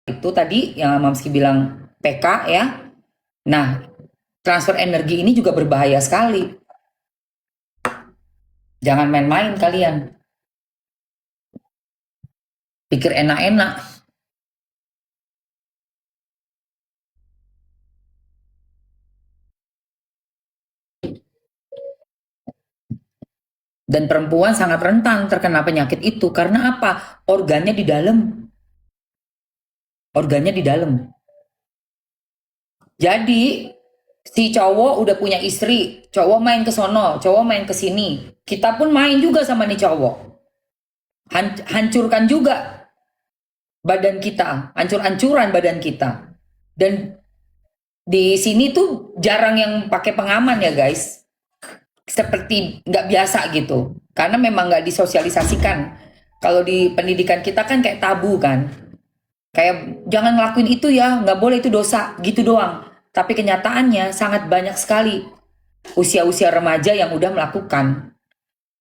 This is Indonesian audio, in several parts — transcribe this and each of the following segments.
itu tadi yang Mamski bilang PK ya. Nah, transfer energi ini juga berbahaya sekali. Jangan main-main kalian. Pikir enak-enak. Dan perempuan sangat rentan terkena penyakit itu. Karena apa? Organnya di dalam. Organnya di dalam. Jadi, si cowok udah punya istri. Cowok main ke sono, cowok main ke sini. Kita pun main juga sama nih cowok. Hancurkan juga badan kita. Hancur-hancuran badan kita. Dan di sini tuh jarang yang pakai pengaman ya guys. Seperti nggak biasa gitu. Karena memang nggak disosialisasikan. Kalau di pendidikan kita kan kayak tabu kan. Kayak jangan ngelakuin itu ya, nggak boleh, itu dosa, gitu doang. Tapi kenyataannya sangat banyak sekali usia-usia remaja yang udah melakukan.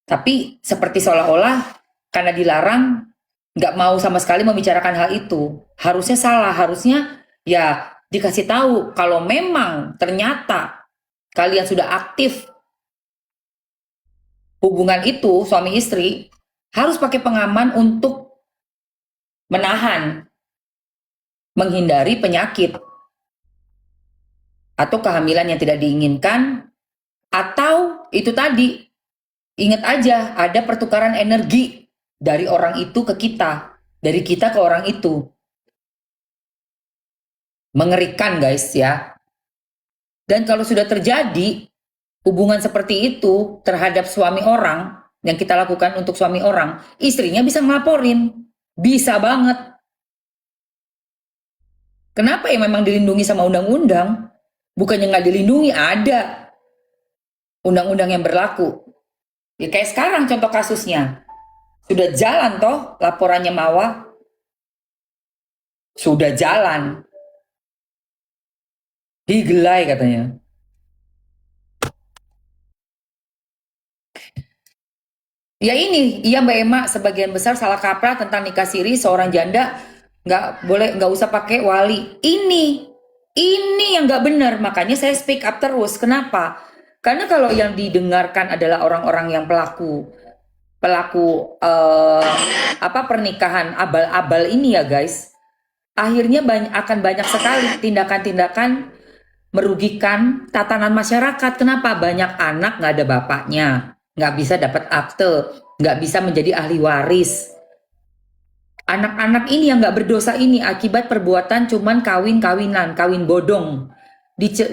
Tapi seperti seolah-olah karena dilarang, nggak mau sama sekali membicarakan hal itu. Harusnya salah, harusnya ya dikasih tahu kalau memang ternyata kalian sudah aktif hubungan itu suami istri, harus pakai pengaman untuk menahan, menghindari penyakit atau kehamilan yang tidak diinginkan, atau itu tadi, ingat aja ada pertukaran energi dari orang itu ke kita, dari kita ke orang itu. Mengerikan guys ya. Dan kalau sudah terjadi hubungan seperti itu terhadap suami orang, yang kita lakukan untuk suami orang, istrinya bisa ngelaporin. Bisa banget. Kenapa ya memang dilindungi sama undang-undang? Bukannya nggak dilindungi, ada undang-undang yang berlaku. Ya kayak sekarang contoh kasusnya. Sudah jalan toh laporannya Mawa? Sudah jalan. Digelai katanya. Ya ini, iya Mbak Ema, sebagian besar salah kaprah tentang nikah siri seorang janda nggak boleh, nggak usah pakai wali. Ini yang nggak benar. Makanya saya speak up terus. Kenapa? Karena kalau yang didengarkan adalah orang-orang yang pelaku apa pernikahan abal-abal ini ya guys, akhirnya akan banyak sekali tindakan-tindakan merugikan tatanan masyarakat. Kenapa? Banyak anak nggak ada bapaknya, nggak bisa dapat akte, nggak bisa menjadi ahli waris. Anak-anak ini yang nggak berdosa ini akibat perbuatan cuman kawin-kawinan, kawin bodong.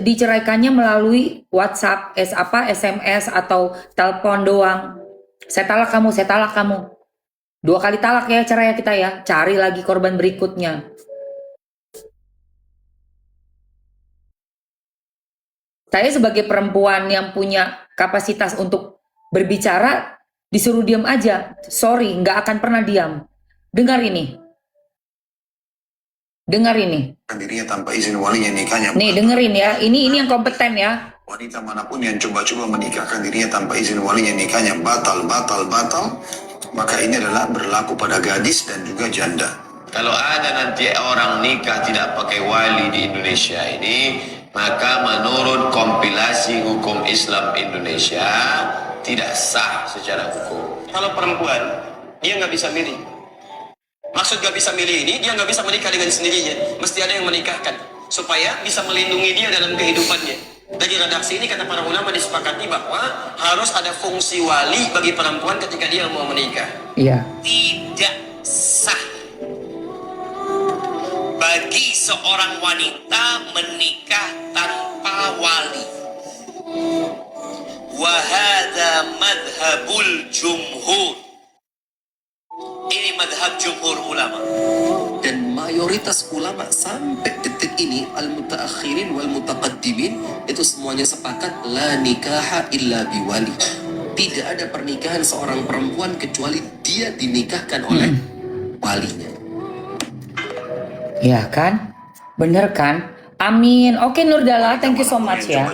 Diceraikannya melalui WhatsApp, SMS atau telepon doang. Saya talak kamu, saya talak kamu. 2 kali talak ya cerai kita ya. Cari lagi korban berikutnya. Saya sebagai perempuan yang punya kapasitas untuk berbicara, disuruh diam aja. Sorry, nggak akan pernah diam. Dengar ini. Dengar ini. Dirinya tanpa izin walinya nikahnya. Nih, dengerin ya. Ini yang kompeten ya. Wanita manapun yang coba-coba menikahkan dirinya tanpa izin walinya nikahnya batal. Maka ini adalah berlaku pada gadis dan juga janda. Kalau ada nanti orang nikah tidak pakai wali di Indonesia ini, maka menurut kompilasi hukum Islam Indonesia tidak sah secara hukum. Kalau perempuan, dia nggak bisa milih. Maksud gak bisa milih ini, dia nggak bisa menikah dengan sendirinya. Mesti ada yang menikahkan, supaya bisa melindungi dia dalam kehidupannya. Dari redaksi ini kata para ulama disepakati bahwa harus ada fungsi wali bagi perempuan ketika dia mau menikah. Iya. Tidak sah bagi seorang wanita menikah tanpa wali. Wahada madhabul jumhur. Ini madhab jumhur ulama. Dan mayoritas ulama sampai detik ini, al-mutaakhirin wal mutaqaddimin, itu semuanya sepakat la nikaha illa biwali. Tidak ada pernikahan seorang perempuan kecuali dia dinikahkan oleh walinya. Ya kan? Bener kan? Amin. Oke Nurdala, thank you so much ya.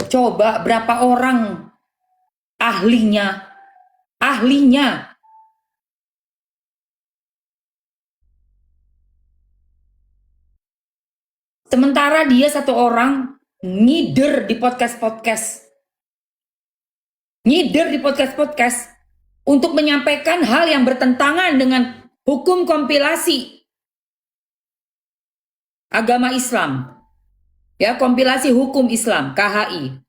Coba berapa orang ahlinya Sementara dia satu orang ngider di podcast-podcast. Ngider di podcast-podcast untuk menyampaikan hal yang bertentangan dengan hukum kompilasi agama Islam. Ya, kompilasi hukum Islam, KHI.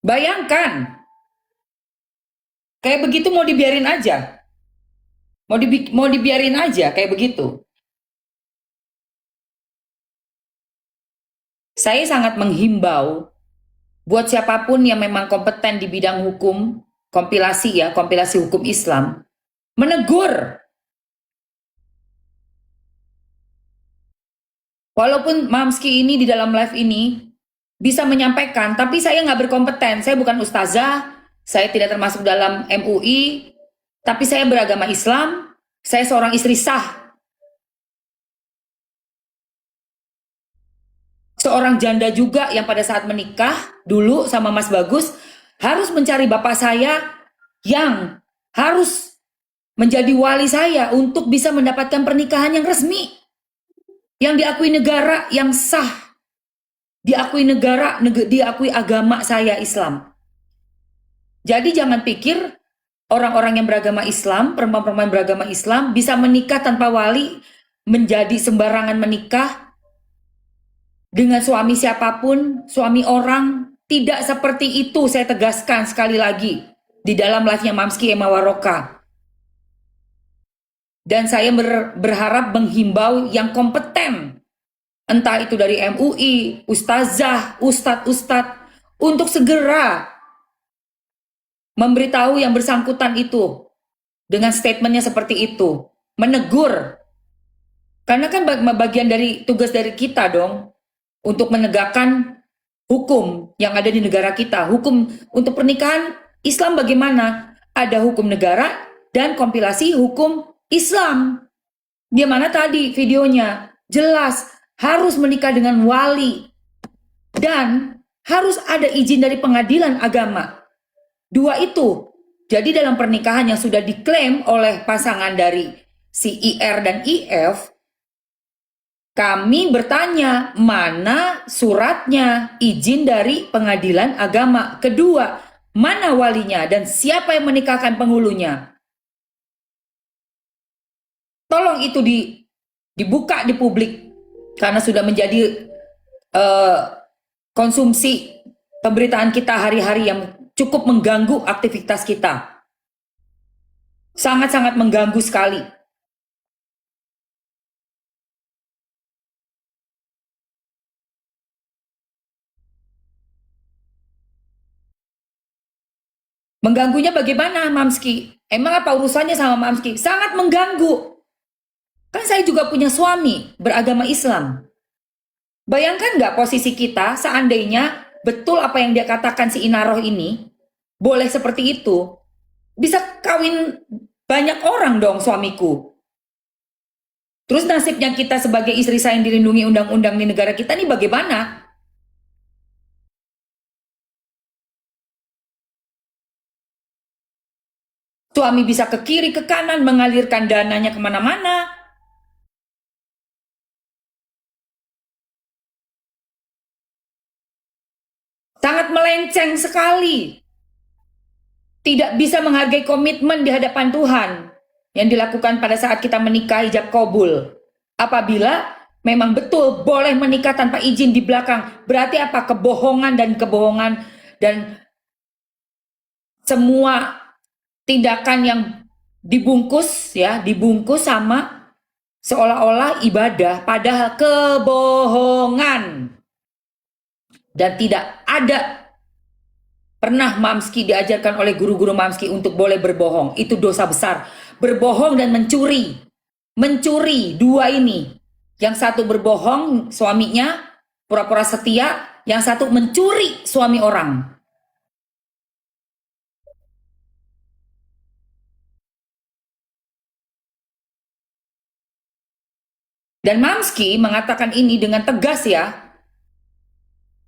Bayangkan, kayak begitu mau dibiarin aja. Mau dibiarin aja kayak begitu. Saya sangat menghimbau buat siapapun yang memang kompeten di bidang hukum, kompilasi hukum Islam, menegur. Walaupun Mamski ini di dalam live ini bisa menyampaikan, tapi saya nggak berkompeten. Saya bukan ustazah, saya tidak termasuk dalam MUI, tapi saya beragama Islam, saya seorang istri sah. Seorang janda juga yang pada saat menikah dulu sama Mas Bagus, harus mencari bapak saya yang harus menjadi wali saya untuk bisa mendapatkan pernikahan yang resmi. Yang diakui negara, yang sah. Diakui negara, diakui agama saya Islam. Jadi jangan pikir orang-orang yang beragama Islam, perempuan-perempuan beragama Islam bisa menikah tanpa wali, menjadi sembarangan menikah dengan suami siapapun, suami orang. Tidak seperti itu, saya tegaskan sekali lagi di dalam live-nya Mamski Emma Waroka. Dan saya berharap menghimbau yang kompeten, entah itu dari MUI, ustazah, ustadz, untuk segera memberitahu yang bersangkutan itu dengan statementnya seperti itu, menegur. Karena kan bagian dari tugas dari kita dong, untuk menegakkan hukum yang ada di negara kita. Hukum untuk pernikahan Islam bagaimana? Ada hukum negara dan kompilasi hukum Islam. Di mana tadi videonya jelas harus menikah dengan wali dan harus ada izin dari pengadilan agama. Dua itu. Jadi dalam pernikahan yang sudah diklaim oleh pasangan dari si IR dan IF, kami bertanya mana suratnya izin dari pengadilan agama. Kedua, mana walinya dan siapa yang menikahkan penghulunya. Tolong itu dibuka di publik karena sudah menjadi konsumsi pemberitaan kita hari-hari yang cukup mengganggu aktivitas kita. Sangat-sangat mengganggu sekali. Mengganggunya bagaimana, Mamski? Emang apa urusannya sama Mamski? Sangat mengganggu. Kan saya juga punya suami beragama Islam. Bayangkan nggak posisi kita seandainya betul apa yang dia katakan si Inaroh ini, boleh seperti itu, bisa kawin banyak orang dong suamiku. Terus nasibnya kita sebagai istri saya yang dilindungi undang-undang di negara kita ini bagaimana? Suami bisa ke kiri, ke kanan, mengalirkan dananya kemana-mana. Sangat melenceng sekali. Tidak bisa menghargai komitmen di hadapan Tuhan yang dilakukan pada saat kita menikah ijab kabul. Apabila memang betul boleh menikah tanpa izin di belakang, berarti apa? Kebohongan dan semua tindakan yang dibungkus sama seolah-olah ibadah, padahal kebohongan. Dan tidak ada pernah Mamski diajarkan oleh guru-guru Mamski untuk boleh berbohong. Itu dosa besar. Berbohong dan mencuri. Mencuri, dua ini. Yang satu berbohong suaminya, pura-pura setia. Yang satu mencuri suami orang. Dan Mamski mengatakan ini dengan tegas ya.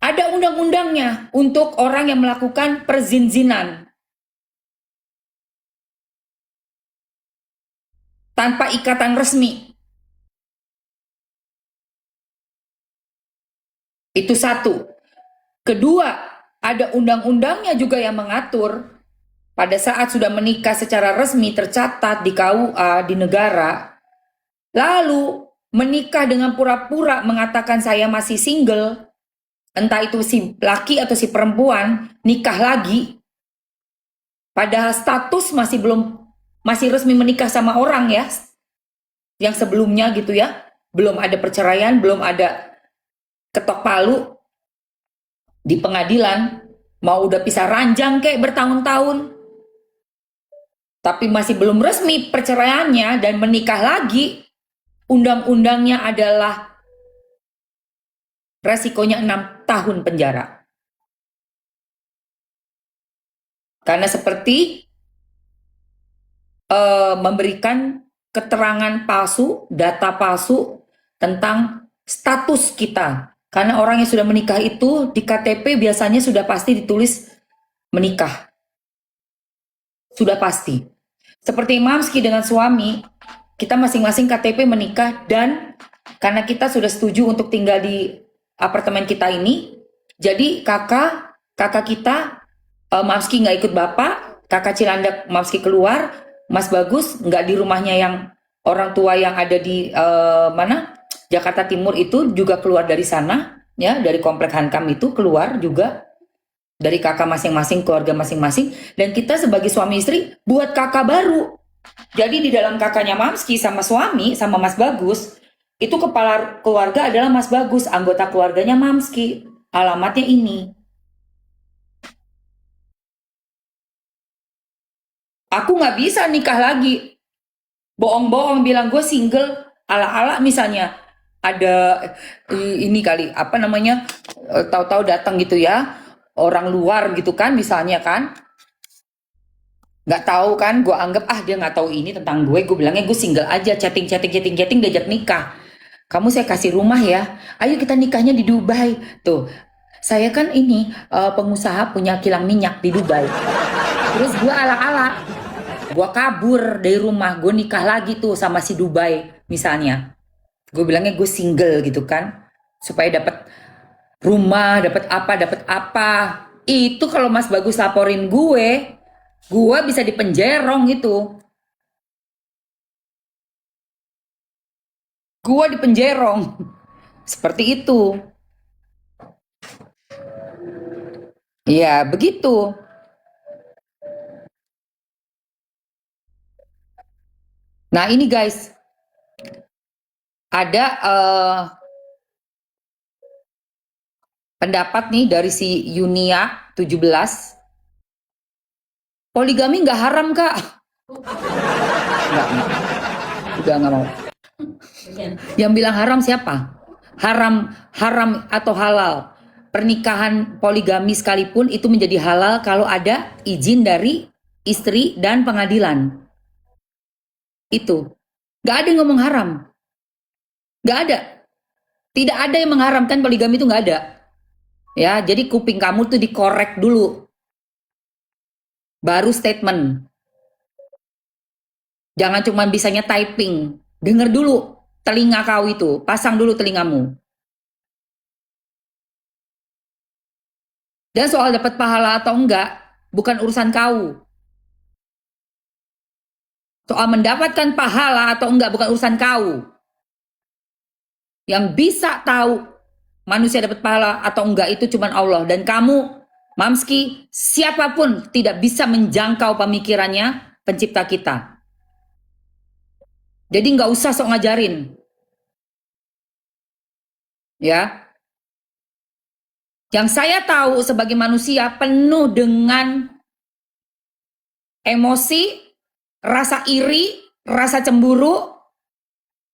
Ada undang-undangnya untuk orang yang melakukan perzinzinan tanpa ikatan resmi. Itu satu. Kedua, ada undang-undangnya juga yang mengatur pada saat sudah menikah secara resmi tercatat di KUA di negara, lalu menikah dengan pura-pura mengatakan saya masih single, entah itu si laki atau si perempuan, nikah lagi, padahal status masih resmi menikah sama orang ya, yang sebelumnya gitu ya, belum ada perceraian, belum ada ketok palu di pengadilan, mau udah pisah ranjang kayak bertahun-tahun, tapi masih belum resmi perceraiannya dan menikah lagi, undang-undangnya adalah resikonya 6 tahun penjara. Karena seperti memberikan keterangan palsu, data palsu tentang status kita. Karena orang yang sudah menikah itu di KTP biasanya sudah pasti ditulis menikah. Sudah pasti. Seperti Mamski dengan suami, kita masing-masing KTP menikah, dan karena kita sudah setuju untuk tinggal di apartemen kita ini, jadi kakak kita, Mamski nggak ikut bapak, kakak Cilandak Mamski keluar, Mas Bagus nggak di rumahnya yang orang tua yang ada di mana Jakarta Timur itu juga keluar dari sana, ya, dari komplek Hankam itu keluar juga, dari kakak masing-masing, keluarga masing-masing, dan kita sebagai suami istri buat kakak baru. Jadi di dalam kakaknya Mamski sama suami, sama Mas Bagus, itu kepala keluarga adalah Mas Bagus, anggota keluarganya Mamski, alamatnya ini. Aku nggak bisa nikah lagi, bohong-bohong bilang gue single, ala-ala misalnya ada ini kali apa namanya, tahu-tahu datang gitu ya orang luar gitu kan misalnya kan, nggak tahu kan, gue anggap dia nggak tahu ini tentang gue bilangnya gue single aja, chatting diajak nikah, kamu saya kasih rumah ya, ayo kita nikahnya di Dubai tuh, saya kan ini pengusaha punya kilang minyak di Dubai, terus gue ala-ala gue kabur dari rumah, gue nikah lagi tuh sama si Dubai misalnya, gue bilangnya gue single gitu kan, supaya dapat rumah, dapat apa. Itu kalau Mas Bagus laporin gue bisa dipenjerong itu. Gue dipenjerong. Seperti itu. Ya, begitu. Nah, ini guys. Ada pendapat nih dari si Yunia 17. Poligami nggak haram, Kak. Enggak. Udah nggak mau. Yang bilang haram siapa? Haram atau halal. Pernikahan poligami sekalipun itu menjadi halal kalau ada izin dari istri dan pengadilan. Itu. Gak ada yang ngomong haram. Gak ada. Tidak ada yang mengharamkan poligami, itu gak ada. Ya, jadi kuping kamu tuh dikorek dulu. Baru statement. Jangan cuma bisanya typing. Dengar dulu telinga kau itu. Pasang dulu telingamu. Dan soal dapat pahala atau enggak, bukan urusan kau. Soal mendapatkan pahala atau enggak, bukan urusan kau. Yang bisa tahu manusia dapat pahala atau enggak itu cuma Allah. Dan kamu, Mamski, siapapun tidak bisa menjangkau pemikirannya pencipta kita. Jadi nggak usah sok ngajarin. Ya. Yang saya tahu sebagai manusia penuh dengan emosi, rasa iri, rasa cemburu.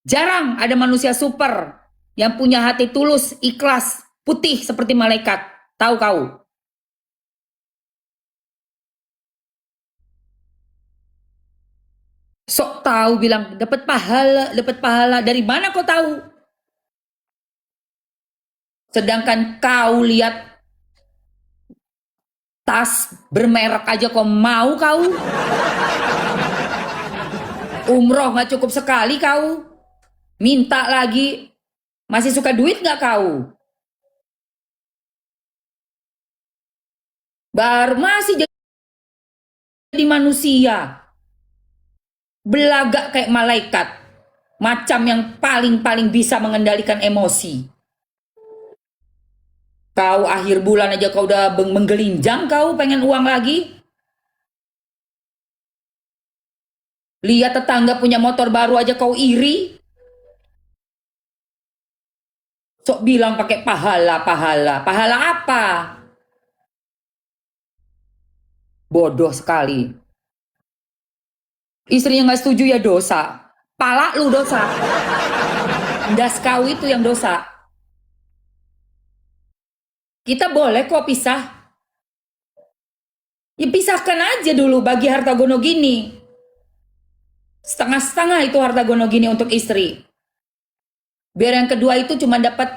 Jarang ada manusia super yang punya hati tulus, ikhlas, putih seperti malaikat. Tahu kau? Sok tahu bilang dapat pahala. Dari mana kau tahu? Sedangkan kau lihat tas bermerek aja kau mau kau? Umroh nggak cukup sekali kau? Minta lagi. Masih suka duit nggak kau? Baru masih jadi manusia. Belagak kayak malaikat. Macam yang paling-paling bisa mengendalikan emosi. Kau akhir bulan aja kau udah menggelinjang, kau pengen uang lagi. Lihat tetangga punya motor baru aja kau iri. Sok bilang pakai pahala. Pahala apa? Bodoh sekali. Istrinya nggak setuju ya dosa. Pala lu dosa. Das kau itu yang dosa. Kita boleh kok pisah. Ya pisahkan aja dulu bagi harta gono gini. Setengah-setengah itu harta gono gini untuk istri. Biar yang kedua itu cuma dapat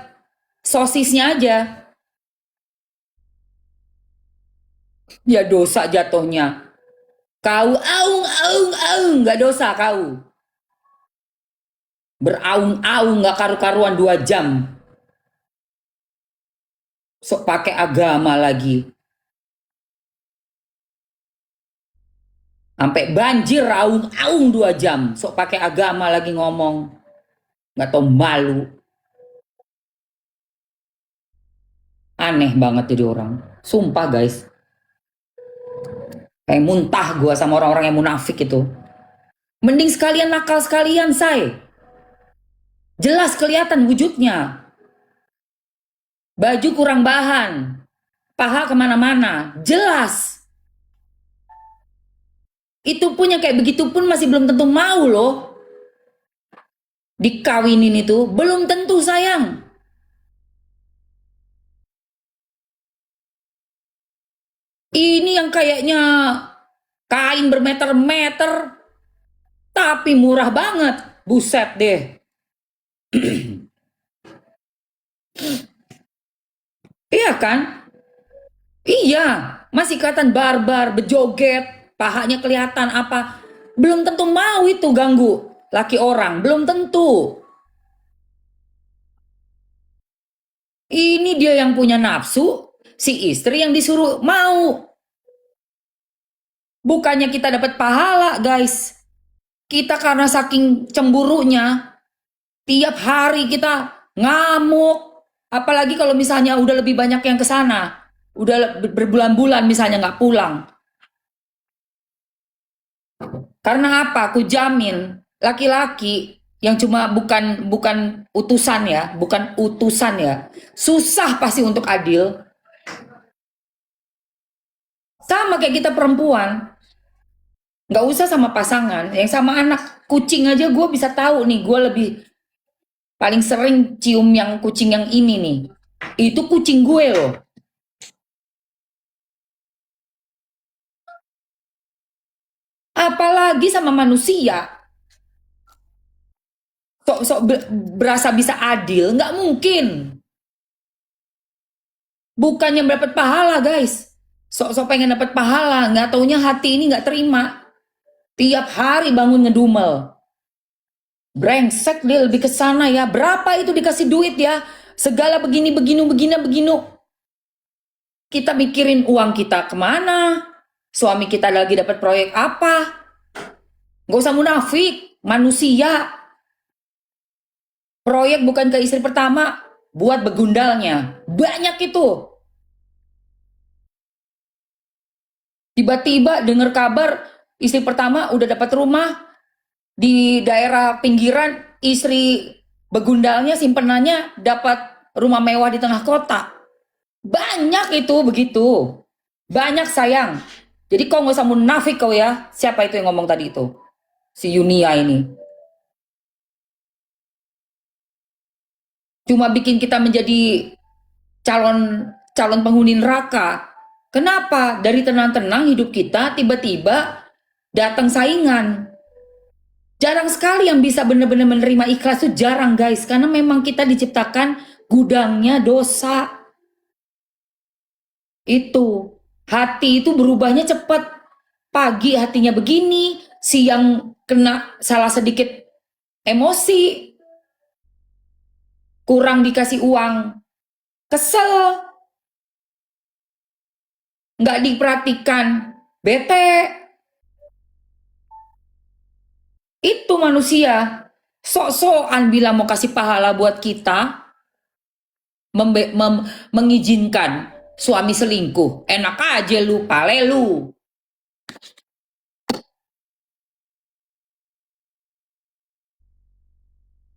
sosisnya aja. Ya dosa jatuhnya. Kau aung, gak dosa kau. Beraung-aung gak karu-karuan 2 jam. Sok pakai agama lagi. Sampai banjir aung-aung 2 jam. Sok pakai agama lagi ngomong. Gak tau malu. Aneh banget jadi orang. Sumpah guys. Kayak muntah gue sama orang-orang yang munafik itu. Mending sekalian nakal sekalian, say. Jelas kelihatan wujudnya. Baju kurang bahan. Paha kemana-mana. Jelas. Itu pun yang kayak begitu pun masih belum tentu mau loh. Dikawinin itu belum tentu sayang. Ini yang kayaknya kain bermeter-meter. Tapi murah banget. Buset deh. Iya kan? Iya. Masih kelihatan barbar, bejoget. Pahanya kelihatan apa. Belum tentu mau itu ganggu laki orang. Belum tentu. Ini dia yang punya nafsu. Si istri yang disuruh mau. Bukannya kita dapat pahala guys. Kita karena saking cemburunya. Tiap hari kita ngamuk. Apalagi kalau misalnya udah lebih banyak yang kesana. Udah berbulan-bulan misalnya nggak pulang. Karena apa? Aku jamin laki-laki yang cuma bukan utusan ya, bukan utusan ya. Susah pasti untuk adil. Sama kayak kita perempuan. Nggak usah sama pasangan, yang sama anak kucing aja gue bisa tahu nih, gue lebih paling sering cium yang kucing yang ini nih. Itu kucing gue loh. Apalagi sama manusia. Sok-sok berasa bisa adil, nggak mungkin. Bukannya dapat pahala guys. Sok-sok pengen dapat pahala, nggak taunya hati ini nggak terima. Tiap hari bangun ngedumel. Brengsek dia lebih ke sana ya. Berapa itu dikasih duit ya? Segala begini. Kita mikirin uang kita kemana? Suami kita lagi dapat proyek apa? Gak usah munafik, manusia. Proyek bukan ke istri pertama, buat begundalnya. Banyak itu. Tiba-tiba dengar kabar istri pertama udah dapat rumah di daerah pinggiran, istri begundalnya simpenannya dapat rumah mewah di tengah kota. Banyak itu begitu. Banyak sayang. Jadi kau nggak usah munafik kau ya. Siapa itu yang ngomong tadi itu? Si Yunia ini. Cuma bikin kita menjadi calon penghuni neraka. Kenapa? Dari tenang-tenang hidup kita tiba-tiba datang saingan. Jarang sekali yang bisa benar-benar menerima ikhlas itu, jarang guys. Karena memang kita diciptakan gudangnya dosa. Itu. Hati itu berubahnya cepat. Pagi hatinya begini, siang kena salah sedikit emosi. Kurang dikasih uang. Kesel. nggak diperhatikan, bete. Itu manusia. Sok-sokan bilang mau kasih pahala buat kita, mengizinkan suami selingkuh. Enak aja lu, pale lu.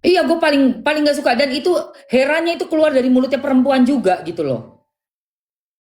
Iya, gue paling paling nggak suka, dan itu herannya itu keluar dari mulutnya perempuan juga gitu loh.